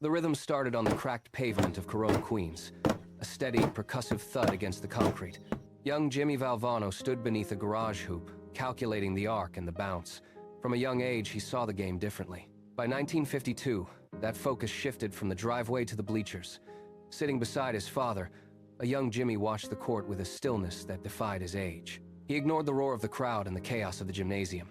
The rhythm started on the cracked pavement of Corona, Queens, a steady, percussive thud against the concrete. Young Jimmy Valvano stood beneath a garage hoop, calculating the arc and the bounce. From a young age, he saw the game differently. By 1952, that focus shifted from the driveway to the bleachers. Sitting beside his father, a young Jimmy watched the court with a stillness that defied his age. He ignored the roar of the crowd and the chaos of the gymnasium.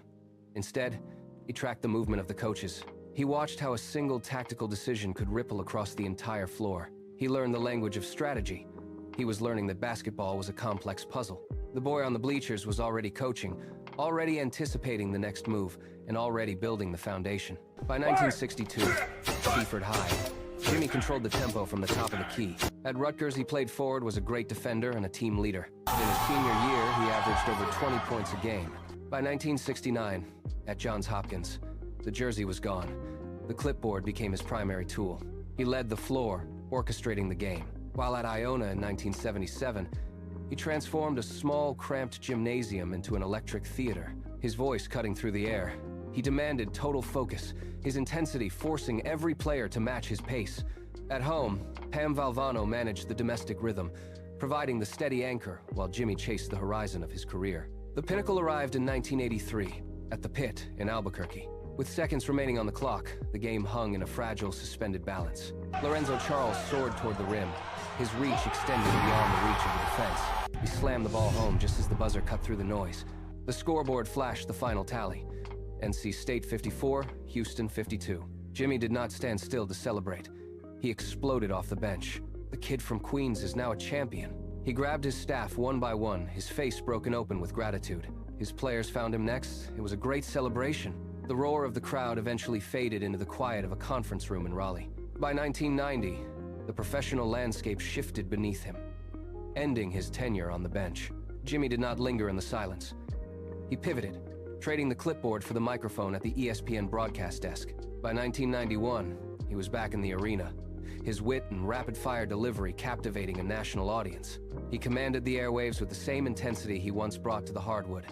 Instead, he tracked the movement of the coaches. He watched how a single tactical decision could ripple across the entire floor. He learned the language of strategy. He was learning that basketball was a complex puzzle. The boy on the bleachers was already coaching, already anticipating the next move, and already building the foundation. By 1962, Seaford High, Jimmy controlled the tempo from the top of the key. At Rutgers, he played forward, was a great defender and a team leader. In his senior year, he averaged over 20 points a game. By 1969, at Johns Hopkins, the jersey was gone. The clipboard became his primary tool. He led the floor, orchestrating the game. While at Iona in 1977, he transformed a small, cramped gymnasium into an electric theater, his voice cutting through the air. He demanded total focus, his intensity forcing every player to match his pace. At home, Pam Valvano managed the domestic rhythm, providing the steady anchor while Jimmy chased the horizon of his career. The pinnacle arrived in 1983, at the Pit in Albuquerque. With seconds remaining on the clock, the game hung in a fragile, suspended balance. Lorenzo Charles soared toward the rim, his reach extending beyond the reach of the defense. He slammed the ball home just as the buzzer cut through the noise. The scoreboard flashed the final tally. NC State 54, Houston 52. Jimmy did not stand still to celebrate. He exploded off the bench. The kid from Queens is now a champion. He grabbed his staff one by one, his face broken open with gratitude. His players found him next. It was a great celebration. The roar of the crowd eventually faded into the quiet of a conference room in Raleigh. By 1990, the professional landscape shifted beneath him, ending his tenure on the bench. Jimmy did not linger in the silence. He pivoted, trading the clipboard for the microphone at the ESPN broadcast desk. By 1991, he was back in the arena, his wit and rapid-fire delivery captivating a national audience. He commanded the airwaves with the same intensity he once brought to the hardwood,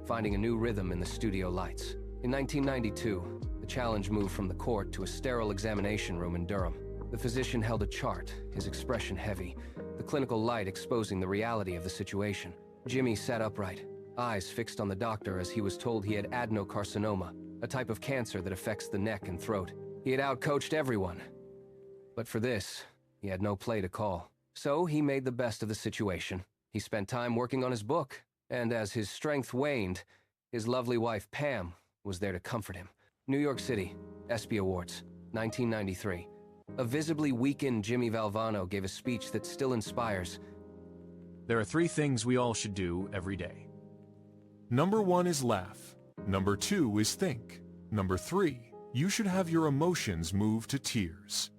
finding a new rhythm in the studio lights. In 1992, the challenge moved from the court to a sterile examination room in Durham. The physician held a chart, his expression heavy, the clinical light exposing the reality of the situation. Jimmy sat upright, eyes fixed on the doctor as he was told he had adenocarcinoma, a type of cancer that affects the neck and throat. He had outcoached everyone. But for this, he had no play to call. So he made the best of the situation. He spent time working on his book, and as his strength waned, his lovely wife Pam was there to comfort him. New York City, ESPY Awards, 1993. A visibly weakened Jimmy Valvano gave a speech that still inspires. There are 3 things we all should do every day. Number 1 is laugh. Number 2 is think. Number 3, you should have your emotions move to tears.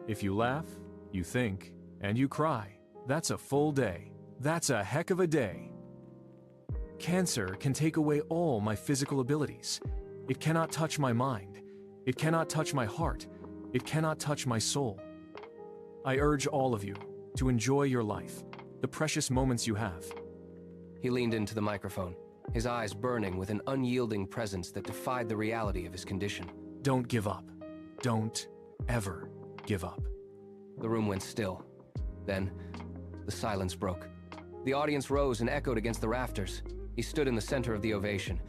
If you laugh, you think, and you cry, that's a full day. That's a heck of a day. Cancer can take away all my physical abilities. It cannot touch my mind. It cannot touch my heart. It cannot touch my soul. I urge all of you to enjoy your life, the precious moments you have. He leaned into the microphone, his eyes burning with an unyielding presence that defied the reality of his condition. Don't give up. Don't ever give up. The room went still. Then, the silence broke. The audience rose and echoed against the rafters. He stood in the center of the ovation,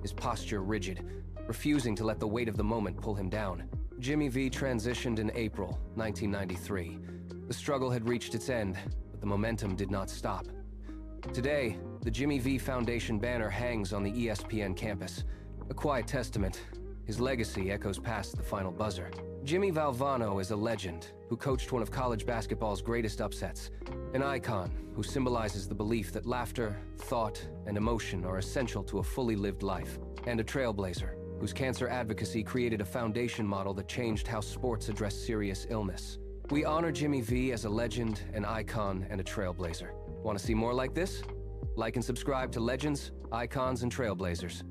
his posture rigid, refusing to let the weight of the moment pull him down. Jimmy V transitioned in April 1993. The struggle had reached its end, but the momentum did not stop. Today, the Jimmy V Foundation banner hangs on the ESPN campus. A quiet testament. His legacy echoes past the final buzzer. Jimmy Valvano is a legend who coached one of college basketball's greatest upsets, an icon who symbolizes the belief that laughter, thought, and emotion are essential to a fully lived life, and a trailblazer whose cancer advocacy created a foundation model that changed how sports address serious illness. We honor Jimmy V as a legend, an icon, and a trailblazer. Want to see more like this? Like and subscribe to Legends, Icons, and Trailblazers.